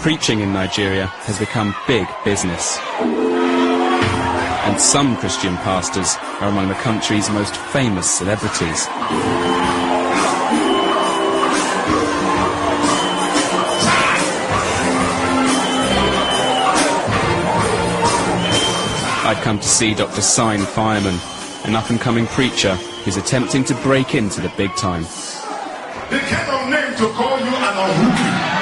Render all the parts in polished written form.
Preaching in Nigeria has become big business. And some Christian pastors are among the country's most famous celebrities. I'd come to see Dr. Sign Fireman, an up-and-coming preacher who's attempting to break into the big time. The kind of name to call you an unholy.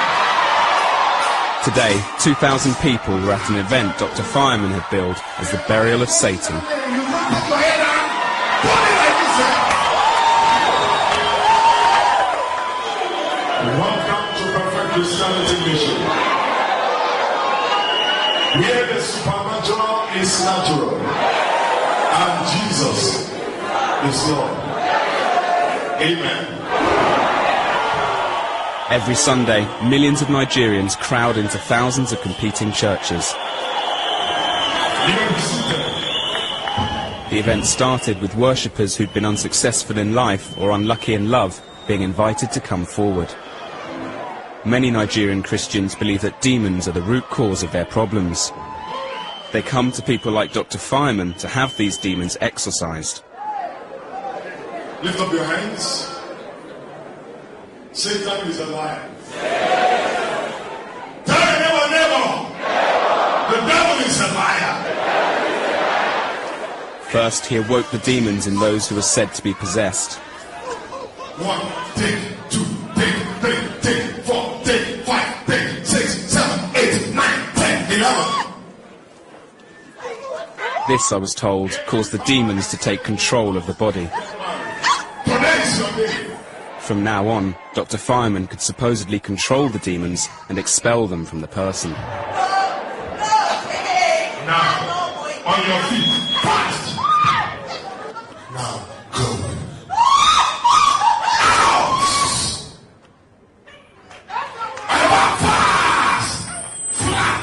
Today, 2,000 people were at an event Dr. Fireman had billed as the burial of Satan. Welcome to Perfect Christianity Mission, where the supernatural is natural and Jesus is Lord. Amen. Every Sunday, millions of Nigerians crowd into thousands of competing churches. The event started with worshippers who'd been unsuccessful in life or unlucky in love being invited to come forward. Many Nigerian Christians believe that demons are the root cause of their problems. They come to people like Dr. Fireman to have these demons exorcised. Lift up your hands. Satan is a liar. Tell your neighbor, neighbor, the devil is a liar. First, he awoke the demons in those who were said to be possessed. 1, take 2, take 3, take 4, take 5, take 6, 7, 8, 9, 10, 11. This, I was told, caused the demons to take control of the body. Today is your day. From now on, Dr. Fireman could supposedly control the demons and expel them from the person. Now, on your feet, fast. Now, go. Fast. Flat.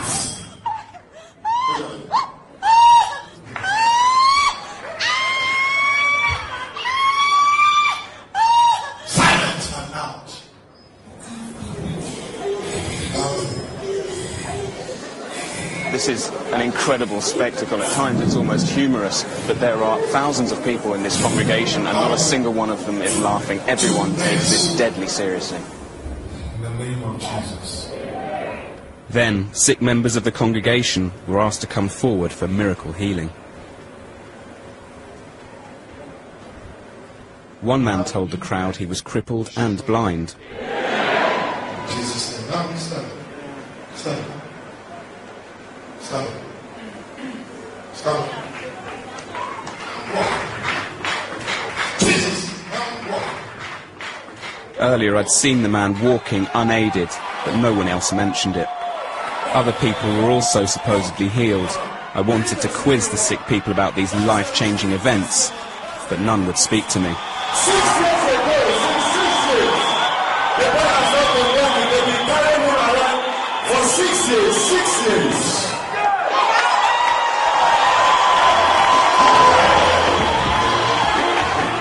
This is an incredible spectacle. At times it's almost humorous, but there are thousands of people in this congregation and not a single one of them is laughing. Everyone takes this deadly seriously. In the name of Jesus. Then, sick members of the congregation were asked to come forward for miracle healing. One man told the crowd he was crippled and blind. Jesus' name. Now, stand. Stand. Stand. Stand. Walk. Jesus. Now walk. Earlier I'd seen the man walking unaided, but no one else mentioned it. Other people were also supposedly healed. I wanted to quiz the sick people about these life-changing events, but none would speak to me. 6 years ago, the boy has not been walking. They've been carrying him around for 6 years. 6 years.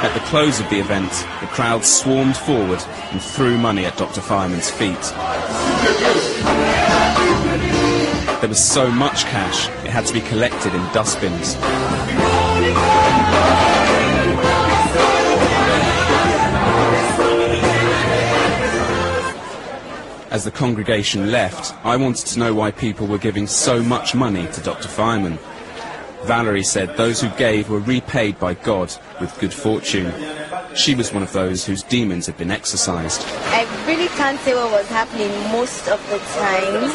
At the close of the event, the crowd swarmed forward and threw money at Dr. Fireman's feet. There was so much cash, it had to be collected in dustbins. As the congregation left, I wanted to know why people were giving so much money to Dr. Fireman. Valerie said those who gave were repaid by God with good fortune. She was one of those whose demons had been exorcised. I really can't say what was happening most of the time.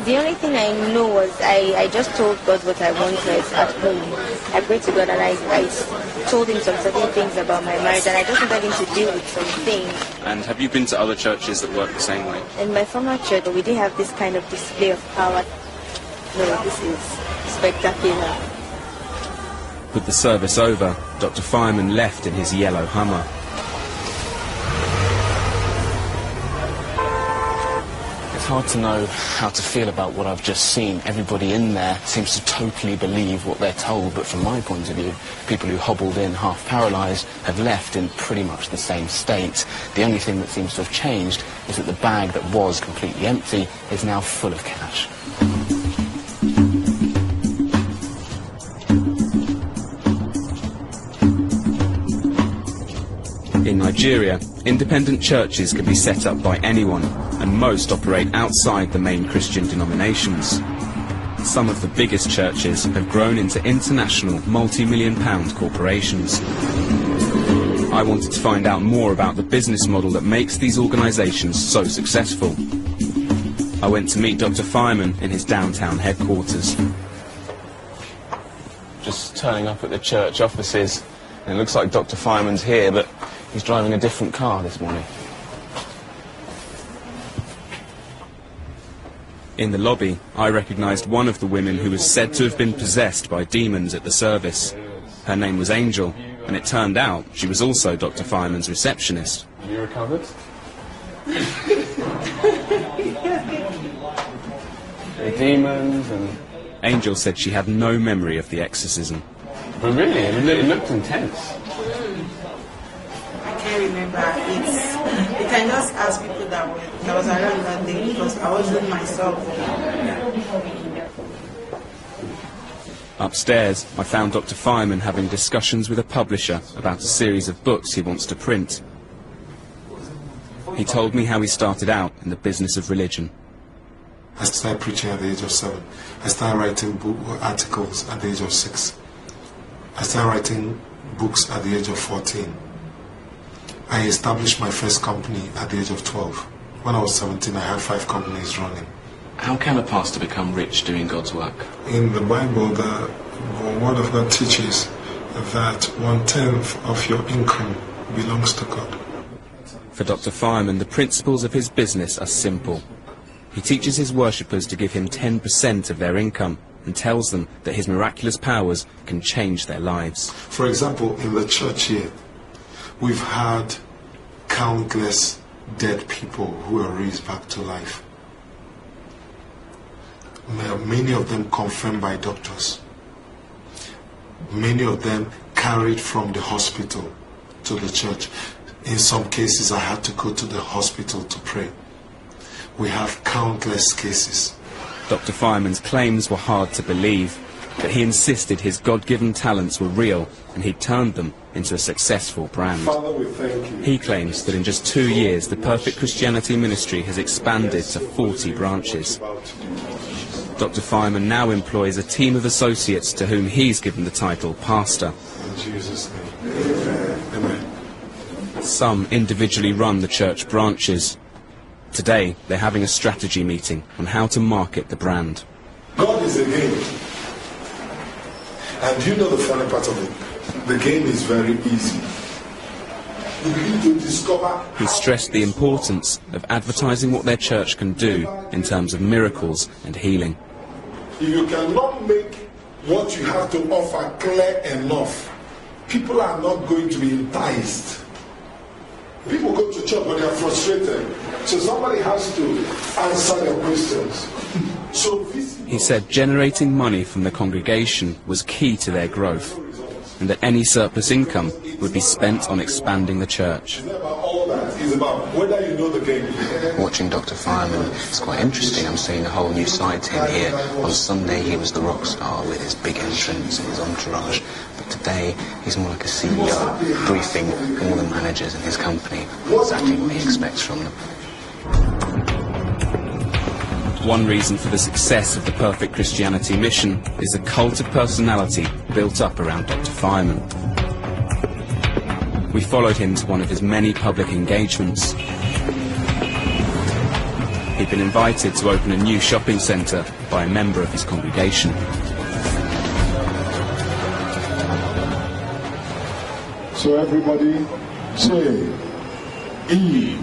The only thing I know was I just told God what I wanted at home. I prayed to God and I told him some certain things about my marriage and I just wanted him to deal with some things. And have you been to other churches that work the same way? In my former church, we didn't have this kind of display of power. No, this is spectacular. With the service over, Dr. Fireman left in his yellow Hummer. It's hard to know how to feel about what I've just seen. Everybody in there seems to totally believe what they're told, but from my point of view, people who hobbled in half paralysed have left in pretty much the same state. The only thing that seems to have changed is that the bag that was completely empty is now full of cash. In Nigeria, independent churches can be set up by anyone, and most operate outside the main Christian denominations. Some of the biggest churches have grown into international multi-million-pound corporations. I wanted to find out more about the business model that makes these organisations so successful. I went to meet Dr. Fireman in his downtown headquarters. Just turning up at the church offices, and it looks like Dr. Fireman's here, but he's driving a different car this morning. In the lobby, I recognised one of the women who was said to have been possessed by demons at the service. Her name was Angel, and it turned out she was also Dr. Fireman's receptionist. Have you recovered? The demons and... Angel said she had no memory of the exorcism. But really, it looked intense. I can't remember. You can just ask people that was around that day, because I wasn't myself. Upstairs, I found Dr. Fireman having discussions with a publisher about a series of books he wants to print. He told me how he started out in the business of religion. I started preaching at the age of 7. I started writing articles at the age of 6. I started writing books at the age of 14. I established my first company at the age of 12. When I was 17, I had 5 companies running. How can a pastor become rich doing God's work? In the Bible, the Word of God teaches that 1/10 of your income belongs to God. For Dr. Fireman, the principles of his business are simple. He teaches his worshippers to give him 10% of their income and tells them that his miraculous powers can change their lives. For example, in the church here, we've had countless dead people who are raised back to life. Many of them confirmed by doctors. Many of them carried from the hospital to the church. In some cases, I had to go to the hospital to pray. We have countless cases. Dr. Fireman's claims were hard to believe, but he insisted his God-given talents were real and he'd turned them into a successful brand. Father, we thank you. He claims that in just 2 years, the Perfect Christianity Ministry has expanded to 40 branches. Dr. Fireman now employs a team of associates to whom he's given the title Pastor. In Jesus' name. Amen. Some individually run the church branches. Today, they're having a strategy meeting on how to market the brand. God is a game. And you know the funny part of it? The game is very easy. You need to discover. He stressed the importance of advertising what their church can do in terms of miracles and healing. If you cannot make what you have to offer clear enough, people are not going to be enticed. People go to church but they are frustrated. So somebody has to answer their questions. He said generating money from the congregation was key to their growth, and that any surplus income would be spent on expanding the church. All that is about whether you know the game. Watching Dr. Fireman is quite interesting. I'm seeing a whole new side to him here. On Sunday he was the rock star with his big entrance and his entourage, but today he's more like a CEO, briefing all the managers in his company exactly what he expects from them. One reason for the success of the Perfect Christianity mission is a cult of personality built up around Dr. Fireman. We followed him to one of his many public engagements. He'd been invited to open a new shopping centre by a member of his congregation. So everybody say E-S-U-S.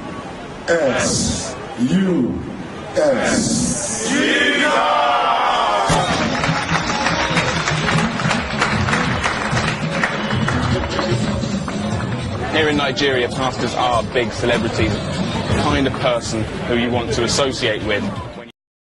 Here in Nigeria, pastors are big celebrities, the kind of person who you want to associate with.